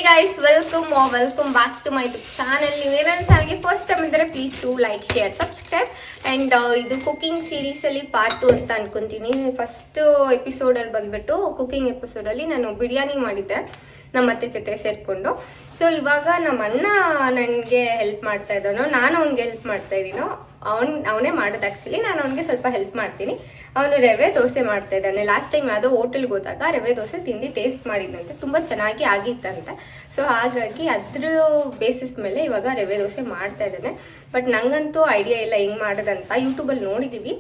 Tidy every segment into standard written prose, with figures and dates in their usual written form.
guys, welcome back to my YouTube channel. ನೀವೇನ ಚಾನಲ್ಗೆ first time ಇದ್ದರೆ please to like share subscribe and ಇದು cooking series ಅಲ್ಲಿ part 2 ಅಂತ ಅನ್ಕೊಂತೀನಿ. ಫಸ್ಟ್ ಎಪಿಸೋಡ್ ಅಲ್ಲಿ ಬಂದ್ಬಿಟ್ಟು ಕುಕಿಂಗ್ ಎಪಿಸೋಡ್ ಅಲ್ಲಿ ನಾನು ಬಿರಿಯಾನಿ ಮಾಡಿದ್ದೆ ನಮ್ಮ ಅತ್ತೆ ಜೊತೆ ಸೇರ್ಕೊಂಡು. ಸೊ ಇವಾಗ ನಮ್ಮ ಅಣ್ಣ ನನಗೆ ಹೆಲ್ಪ್ ಮಾಡ್ತಾ ಇದ್ದಾನೋ ನಾನು ಅವ್ನಿಗೆ ಹೆಲ್ಪ್ ಮಾಡ್ತಾ ಇದ್ದೀನೋ ಅವನೇ ಮಾಡೋದು. ಆ್ಯಕ್ಚುಲಿ ನಾನು ಅವನಿಗೆ ಸ್ವಲ್ಪ ಹೆಲ್ಪ್ ಮಾಡ್ತೀನಿ. ಅವನು ರವೆ ದೋಸೆ ಮಾಡ್ತಾ ಇದ್ದಾನೆ. ಲಾಸ್ಟ್ ಟೈಮ್ ಯಾವುದೋ ಹೋಟೆಲ್ಗೆ ಹೋದಾಗ ರವೆ ದೋಸೆ ತಿಂದು ಟೇಸ್ಟ್ ಮಾಡಿದಂತೆ ತುಂಬ ಚೆನ್ನಾಗಿ ಆಗಿತ್ತಂತೆ. ಸೊ ಹಾಗಾಗಿ ಅದ್ರ ಬೇಸಿಸ್ ಮೇಲೆ ಇವಾಗ ರವೆ ದೋಸೆ ಮಾಡ್ತಾ ಇದ್ದಾನೆ. ಬಟ್ ನಂಗಂತೂ ಐಡಿಯಾ ಇಲ್ಲ ಹೆಂಗೆ ಮಾಡೋದಂತ. ಯೂಟ್ಯೂಬಲ್ಲಿ ನೋಡಿದ್ದೀವಿ,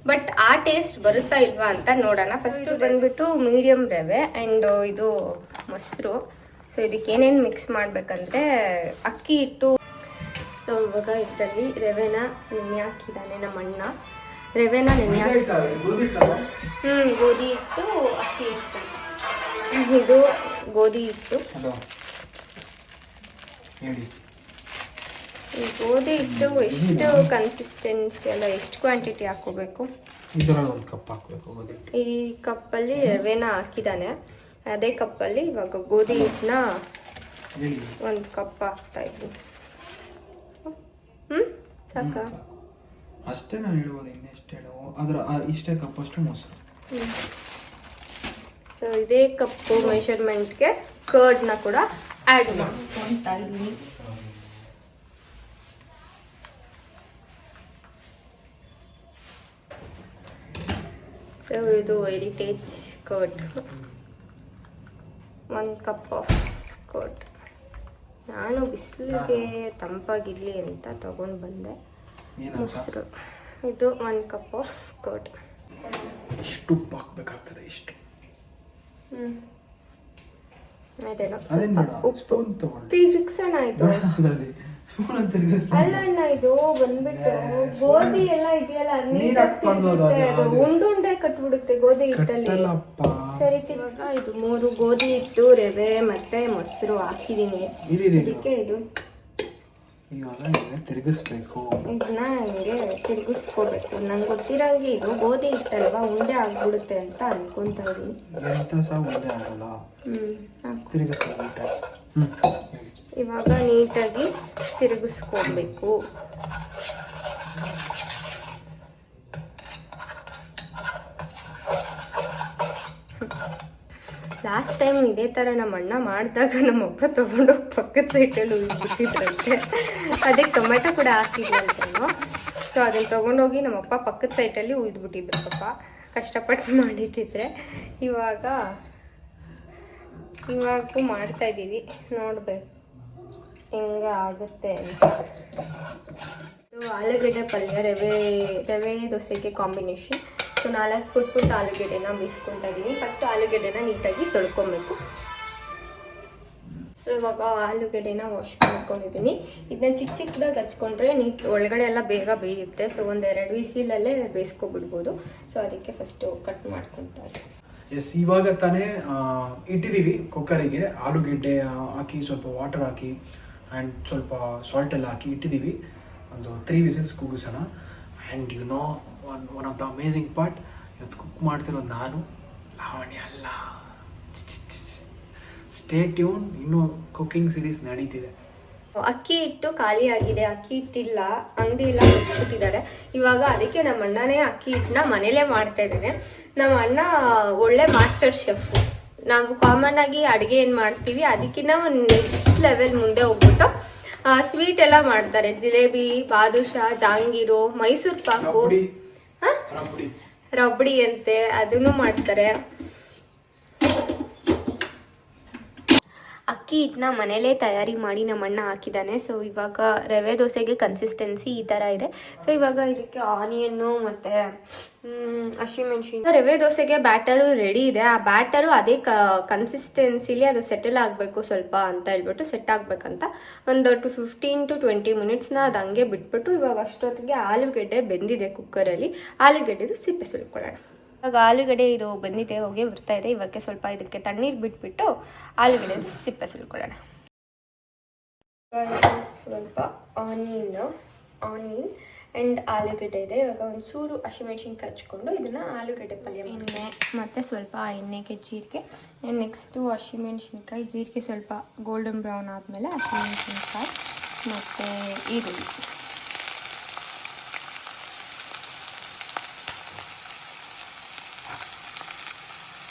ಬಟ್ ಆ ಟೇಸ್ಟ್ ಬರುತ್ತಾ ಇಲ್ವಾ ಅಂತ ನೋಡೋಣ. ಫಸ್ಟ್ ಬಂದ್ಬಿಟ್ಟು ಮೀಡಿಯಮ್ ರವೆ ಆ್ಯಂಡ್ ಇದು ಮೊಸರು. ಸೊ ಇದಕ್ಕೆ ಏನೇನು ಮಿಕ್ಸ್ ಮಾಡಬೇಕಂದ್ರೆ ಅಕ್ಕಿ ಹಿಟ್ಟು. ಸೊ ಇವಾಗ ಇದರಲ್ಲಿ ರವೆನ ನೆನೆ ಹಾಕಿದ್ದಾನೆ ನಮ್ಮ ಅಣ್ಣ. ರವೆನ ನೆನೆ ಗೋಧಿ ಹಿಟ್ಟು, ಅಕ್ಕಿ ಹಿಟ್ಟು. ಇದು ಗೋಧಿ ಹಿಟ್ಟು. ಈ ಗೋಧಿ ಹಿಟ್ಟು ಎಷ್ಟು ಕನ್ಸಿಸ್ಟೆನ್ಸಿ ಎಲ್ಲ ಎಷ್ಟು ಕ್ವಾಂಟಿಟಿ ಹಾಕೋಬೇಕು? ಈ ಕಪ್ಪಲ್ಲಿ ರವೆನ ಹಾಕಿದ್ದಾನೆ. ಅದೇ ಕಪ್ಪಲ್ಲಿ ಇವಾಗ ಗೋಧಿ ಹಿಟ್ಟನ್ನ 1 ಕಪ್ ಹಾಕ್ತಾ ಇದ್ದೀನಿ. ಸಾಕ ಅಷ್ಟೇ ನಾನು ಹೇಳ್ಬೋದು, ಇನ್ನೆಷ್ಟು ಹೇಳುವ ಅದರ ಇಷ್ಟೇ ಕಪ್ ಅಷ್ಟು ಮೊಸರು. ಸೊ ಇದೇ ಕಪ್ಪು ಮೆಷರ್ಮೆಂಟ್ಗೆ ಕರ್ಡ್ನ ಕೂಡ ಆ್ಯಡ್ ಮಾಡ್ಕೊಳ್ತಾ ಇದ್ದೀನಿ. ಸೊ ಇದು heritage curd, 1 cup of curd. ನಾನು ಬಿಸಿಲಿಗೆ ತಂಪಾಗಿರಲಿ ಅಂತ ತಗೊಂಡು ಬಂದೆ. ಮೊಸರು ಇದು 1 ಕಪ್ ಆಫ್ ಕರ್ಡ್. ಇಷ್ಟು ಉಪ್ಪು ಹಾಕಬೇಕಾಗ್ತದೆ. ಇಷ್ಟು ಅದೇನೋ ಉಪ್ಪು ತಿರುಗಿಸೋಣ. ಇದು ಅಲ್ಲ ಅಣ್ಣ, ಇದು ಬಂದ್ಬಿಟ್ಟು ಗೋಧಿ ಎಲ್ಲ ಇದೆಯಲ್ಲ ಉಂಡುಂಡೆ ಕಟ್ಬಿಡುತ್ತೆ ಗೋಧಿ ಹಿಟ್ಟಲ್ಲಿ. ಸರಿ, ಇವಾಗ ಇದು 3 ಗೋಧಿ ಹಿಟ್ಟು, ರವೆ ಮತ್ತೆ ಮೊಸರು ಹಾಕಿದೀನಿ. ಇದಕ್ಕೆ ಇದು ತಿರುಗಿಸ್ಬೇಕು. ಇದನ್ನ ಹಿಂಗೆ ತಿರುಗಿಸ್ಕೋಬೇಕು. ನಂಗೆ ಗೊತ್ತಿರಂಗೆ ಇದು ಗೋಧಿ ಹಿಟ್ಟಲ್ವಾ, ಉಂಡೆ ಆಗ್ಬಿಡುತ್ತೆ ಅಂತ ಅನ್ಕೊಂತಾ ಇದೀನಿ. ಇವಾಗ ನೀಟಾಗಿ ತಿರುಗಿಸ್ಕೊಬೇಕು. ಲಾಸ್ಟ್ ಟೈಮ್ ಇದೇ ಥರ ನಮ್ಮ ಅಣ್ಣ ಮಾಡಿದಾಗ ನಮ್ಮಪ್ಪ ತೊಗೊಂಡೋಗಿ ಪಕ್ಕದ ಸೈಟಲ್ಲಿ ಉಯ್ಬಿಟ್ಟಿದ್ರಂತೆ. ಅದಕ್ಕೆ ಟೊಮೆಟೊ ಕೂಡ ಹಾಕಿದ್ವಿ ಅಂತನೋ. ಸೊ ಅದನ್ನು ತೊಗೊಂಡೋಗಿ ನಮ್ಮಪ್ಪ ಪಕ್ಕದ ಸೈಟಲ್ಲಿ ಉಯ್ದುಬಿಟ್ಟಿದ್ರು. ಪಾಪ ಕಷ್ಟಪಟ್ಟು ಮಾಡಿದ್ದಿದ್ರೆ. ಇವಾಗೂ ಮಾಡ್ತಾಯಿದ್ದೀವಿ, ನೋಡಬೇಕು ಹೆಂಗೆ ಆಗುತ್ತೆ ಅಂತ. ಇದು ಆಲೂಗೆಡ್ಡೆ ಪಲ್ಯ, ರವೆ ದೋಸೆಗೆ ಕಾಂಬಿನೇಷನ್. ಸೊ 4 ಪುಟ್ ಆಲೂಗೆಡ್ಡೆನ ಬೇಯಿಸ್ಕೊಳ್ತಾ ಇದ್ದೀನಿ. ಫಸ್ಟ್ ಆಲೂಗೆಡ್ಡೆನ ನೀಟಾಗಿ ತೊಳ್ಕೊಬೇಕು. ಸೊ ಇವಾಗ ಆಲೂಗೆಡ್ಡೆನ ವಾಶ್ ಮಾಡ್ಕೊಂಡಿದ್ದೀನಿ. ಇದನ್ನ ಚಿಕ್ಕದಾಗಿ ಹಚ್ಕೊಂಡ್ರೆ ಒಳಗಡೆ ಎಲ್ಲ ಬೇಗ ಬೇಯುತ್ತೆ. ಸೊ 1-2 ವಿಸಿಲಲ್ಲೇ ಬೇಯಿಸ್ಕೊಬಿಡ್ಬೋದು. ಸೊ ಅದಕ್ಕೆ ಫಸ್ಟು ಕಟ್ ಮಾಡ್ಕೊತಾರೆ. ಇವಾಗ ತಾನೇ ಇಟ್ಟಿದ್ದೀವಿ ಕುಕ್ಕರಿಗೆ. ಆಲೂಗೆಡ್ಡೆ ಹಾಕಿ ಸ್ವಲ್ಪ ವಾಟರ್ ಹಾಕಿ ಆ್ಯಂಡ್ ಸ್ವಲ್ಪ ಸಾಲ್ಟ್ ಎಲ್ಲ ಹಾಕಿ ಇಟ್ಟಿದ್ದೀವಿ. ಒಂದು 3 ವಿಸಿಲ್ಸ್ ಕೂಗಿಸೋಣ. And you know one of the amazing part, ಇವತ್ತು ಕುಕ್ ಮಾಡ್ತಿರೋದು ನಾನು, ಲಾವಣ್ಯ ಅಲ್ಲ. ಸ್ಟೇ ಟ್ಯೂನ್, ಇನ್ನೂ ಕುಕಿಂಗ್ ಸೀರೀಸ್ ನಡೀತಿದೆ. ಅಕ್ಕಿ ಹಿಟ್ಟು ಖಾಲಿ ಆಗಿದೆ, ಅಕ್ಕಿ ಹಿಟ್ಟಿಲ್ಲ, ಅಂಗಡಿ ಎಲ್ಲ ಮುಚ್ಚಿಬಿಟ್ಟಿದ್ದಾರೆ. ಇವಾಗ ಅದಕ್ಕೆ ನಮ್ಮ ಅಣ್ಣನೇ ಅಕ್ಕಿ ಹಿಟ್ಟನ್ನ ಮನೇಲೇ ಮಾಡ್ತಾ ಇದ್ದೇನೆ. ನಮ್ಮ ಅಣ್ಣ ಒಳ್ಳೆ ಮಾಸ್ಟರ್ ಶೆಫ್. ನಾವು ಕಾಮನ್ ಆಗಿ ಅಡುಗೆ ಏನು ಮಾಡ್ತೀವಿ ಅದಕ್ಕಿಂತ ಒಂದು ನೆಕ್ಸ್ಟ್ ಲೆವೆಲ್ ಮುಂದೆ ಹೋಗ್ಬಿಟ್ಟು ಸ್ವೀಟ್ ಎಲ್ಲ ಮಾಡ್ತಾರೆ. ಜಿಲೇಬಿ, ಬಾದುಷಾ, ಜಾಂಗೀರು, ಮೈಸೂರು ಪಾಕು, ರಬಡಿ ಅಂತೆ, ಅದನ್ನು ಮಾಡ್ತಾರೆ. ಅಕ್ಕಿ ಹಿಟ್ಟನ್ನ ಮನೇಲೇ ತಯಾರಿ ಮಾಡಿ ನಮ್ಮ ಅಣ್ಣ ಹಾಕಿದ್ದಾನೆ. ಸೊ ಇವಾಗ ರವೆ ದೋಸೆಗೆ ಕನ್ಸಿಸ್ಟೆನ್ಸಿ ಈ ಥರ ಇದೆ. ಸೊ ಇವಾಗ ಇದಕ್ಕೆ ಆನಿಯನ್ನು ಮತ್ತು ಹಸಿಮೆಣಸಿನ. ರವೆ ದೋಸೆಗೆ ಬ್ಯಾಟರು ರೆಡಿ ಇದೆ. ಆ ಬ್ಯಾಟರು ಅದೇ ಕನ್ಸಿಸ್ಟೆನ್ಸಿಲಿ ಅದು ಸೆಟಲ್ ಆಗಬೇಕು ಸ್ವಲ್ಪ ಅಂತ ಹೇಳ್ಬಿಟ್ಟು, ಸೆಟ್ ಆಗಬೇಕಂತ ಒಂದು 15 to 20 ಮಿನಿಟ್ಸ್ನ ಅದು ಹಂಗೆ ಬಿಟ್ಬಿಟ್ಟು, ಇವಾಗ ಅಷ್ಟೊತ್ತಿಗೆ ಆಲೂಗೆಡ್ಡೆ ಬೆಂದಿದೆ ಕುಕ್ಕರಲ್ಲಿ. ಆಲೂಗೆಡ್ಡೆದು ಸಿಪ್ಪೆ ಸುಲ್ಕೊಳ್ಳೋಣ. ಇವಾಗ ಆಲೂಗಡ್ಡೆ ಇದು ಬಂದಿದೆ, ಹೋಗಿ ಬರ್ತಾ ಇದೆ. ಇವಾಗ ಸ್ವಲ್ಪ ಇದಕ್ಕೆ ತಣ್ಣೀರು ಬಿಟ್ಬಿಟ್ಟು ಆಲೂಗಡ್ಡೆದು ಸಿಪ್ಪೆ ಸುಲ್ಕೊಳ್ಳೋಣ. ಸ್ವಲ್ಪ ಆನಿಯನ್ ಆ್ಯಂಡ್ ಆಲೂಗೆಡ್ಡೆ ಇದೆ. ಇವಾಗ ಒಂಚೂರು ಹಸಿಮೆಣ್ಸಿನ್ಕಾಯಿ ಹಚ್ಕೊಂಡು ಇದನ್ನು ಆಲೂಗೆಡ್ಡೆ ಪಲ್ಯ ಎಣ್ಣೆ ಮತ್ತು ಸ್ವಲ್ಪ ಎಣ್ಣೆಗೆ ಜೀರಿಗೆ ಆ್ಯಂಡ್ ನೆಕ್ಸ್ಟು ಹಸಿಮೆಣ್ಸಿನ್ಕಾಯಿ ಜೀರಿಗೆ ಸ್ವಲ್ಪ ಗೋಲ್ಡನ್ ಬ್ರೌನ್ ಆದಮೇಲೆ ಹಸಿಮೆಣ್ಸಿನ್ಕಾಯಿ ಮತ್ತು ಈರುಳ್ಳಿ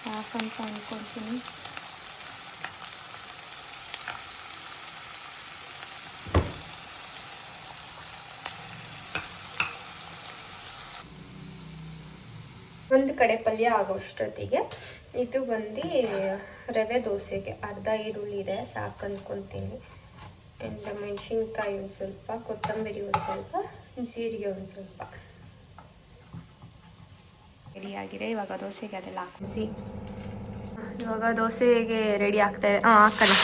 ಸಾಕಂತ ಅಂದ್ಕೊಳ್ತೀನಿ. ಒಂದು ಕಡೆ ಪಲ್ಯ ಆಗೋಷ್ಟೊತ್ತಿಗೆ ಇದು ಬಂದು ರವೆ ದೋಸೆಗೆ ಅರ್ಧ ಈರುಳ್ಳಿ ಇದೆ ಸಾಕು ಅಂದ್ಕೊತೀನಿ. ಆ್ಯಂಡ್ ಮೆಣಸಿನ್ಕಾಯಿ ಒಂದು ಸ್ವಲ್ಪ, ಕೊತ್ತಂಬರಿ ಒಂದು ಸ್ವಲ್ಪ, ಜೀರಿಗೆ ಒಂದು ಸ್ವಲ್ಪ ರೆಡಿಯಾಗಿದೆ. ಇವಾಗ ದೋಸೆಗೆ ಅದೆಲ್ಲ ಹಾಕಿಸಿ ಇವಾಗ ದೋಸೆಗೆ ರೆಡಿ ಆಗ್ತಾಯಿದೆ. ಹಾಕಲ್ಲ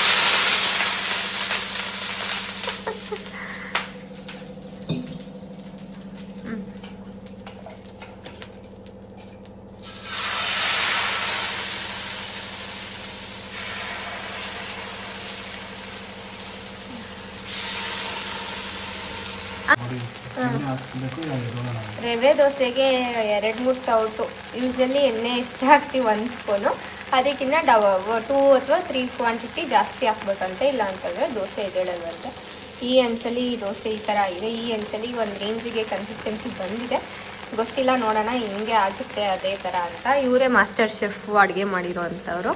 ರವೆ ದೋಸೆಗೆ 2-3 ಸೌಟು ಯೂಶ್ವಲಿ ಎಣ್ಣೆ ಎಷ್ಟು ಹಾಕ್ತೀವಿ 1 ಸ್ಪೂನು, ಅದಕ್ಕಿಂತ 2 ಅಥವಾ 3 ಕ್ವಾಂಟಿಟಿ ಜಾಸ್ತಿ ಹಾಕ್ಬೇಕಂತೆ, ಇಲ್ಲ ಅಂತಂದರೆ ದೋಸೆ ಎದ್ದೇಳಲ್ವಂತೆ. ಈ ಅಂಚಲಿ ದೋಸೆ ಈ ಥರ ಇದೆ. ಈ ಅಂಚಲಿ ಒಂದು ರೇಂಜಿಗೆ ಕನ್ಸಿಸ್ಟೆನ್ಸಿ ಬಂದಿದೆ, ಗೊತ್ತಿಲ್ಲ, ನೋಡೋಣ ಹಿಂಗೆ ಆಗುತ್ತೆ ಅದೇ ಥರ ಅಂತ. ಇವರೇ ಮಾಸ್ಟರ್ ಶೆಫ್ ಅಡುಗೆ ಮಾಡಿರೋ ಅಂಥವ್ರು.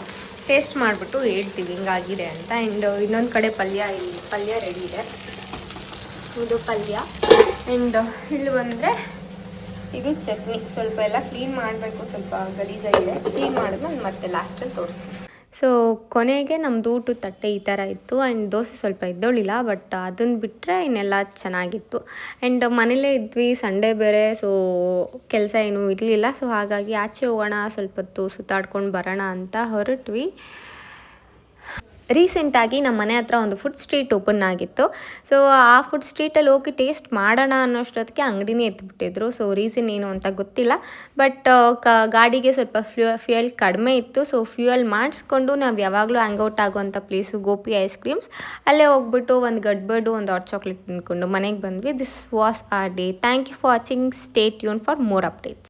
ಟೇಸ್ಟ್ ಮಾಡಿಬಿಟ್ಟು ಹೇಳ್ತೀವಿ ಹಿಂಗಾಗಿದೆ ಅಂತ. ಆ್ಯಂಡ್ ಇನ್ನೊಂದು ಕಡೆ ಪಲ್ಯ ರೆಡಿ ಇದೆ. ಇದು ಪಲ್ಯ ಆ್ಯಂಡ್ ಇಲ್ಲಿ ಬಂದರೆ ಇದು ಚಟ್ನಿ. ಸ್ವಲ್ಪ ಎಲ್ಲ ಕ್ಲೀನ್ ಮಾಡಬೇಕು, ಸ್ವಲ್ಪ ಗಲೀಜಾಗಿದೆ. ಕ್ಲೀನ್ ಮಾಡಿದ್ಮೇಲೆ ಮತ್ತೆ ಲಾಸ್ಟಲ್ಲಿ ತೋರಿಸ್ತೀನಿ. ಸೊ ಕೊನೆಗೆ ನಮ್ಮದು ಊಟದ ತಟ್ಟೆ ಈ ಥರ ಇತ್ತು. ಆ್ಯಂಡ್ ದೋಸೆ ಸ್ವಲ್ಪ ಇದ್ದೋಳಿಲ್ಲ, ಬಟ್ ಅದನ್ನು ಬಿಟ್ಟರೆ ಇನ್ನೆಲ್ಲ ಚೆನ್ನಾಗಿತ್ತು. ಆ್ಯಂಡ್ ಮನೇಲೇ ಇದ್ವಿ, ಸಂಡೇ ಬೇರೆ, ಸೊ ಕೆಲಸ ಏನೂ ಇರಲಿಲ್ಲ. ಸೊ ಹಾಗಾಗಿ ಆಚೆ ಹೋಗೋಣ, ಸ್ವಲ್ಪ ಹೊತ್ತು ಸುತ್ತಾಡ್ಕೊಂಡು ಬರೋಣ ಅಂತ ಹೊರಟ್ವಿ. ರೀಸೆಂಟಾಗಿ ನಮ್ಮ ಮನೆ ಹತ್ರ ಒಂದು ಫುಡ್ ಸ್ಟ್ರೀಟ್ ಓಪನ್ ಆಗಿತ್ತು. ಸೊ ಆ ಫುಡ್ ಸ್ಟ್ರೀಟಲ್ಲಿ ಹೋಗಿ ಟೇಸ್ಟ್ ಮಾಡೋಣ ಅನ್ನೋಷ್ಟೊತ್ತಿಗೆ ಅಂಗಡಿನೇ ಎತ್ಬಿಟ್ಟಿದ್ರು. ಸೊ ರೀಸನ್ ಏನು ಅಂತ ಗೊತ್ತಿಲ್ಲ, ಬಟ್ ಗಾಡಿಗೆ ಸ್ವಲ್ಪ ಫ್ಯೂಯಲ್ ಕಡಿಮೆ ಇತ್ತು. ಸೊ ಫ್ಯೂಯಲ್ ಮಾಡಿಸ್ಕೊಂಡು ನಾವು ಯಾವಾಗಲೂ ಹ್ಯಾಂಗ್ಔಟ್ ಆಗುವಂಥ ಪ್ಲೇಸು ಗೋಪಿ ಐಸ್ ಕ್ರೀಮ್ಸ್, ಅಲ್ಲೇ ಹೋಗ್ಬಿಟ್ಟು ಒಂದು ಗಡ್ಬಡು ಒಂದು ಹಾಟ್ ಚಾಕ್ಲೇಟ್ ತಿಂದ್ಕೊಂಡು ಮನೆಗೆ ಬಂದ್ವಿ. This was our day. Thank you for watching. Stay tune for more updates.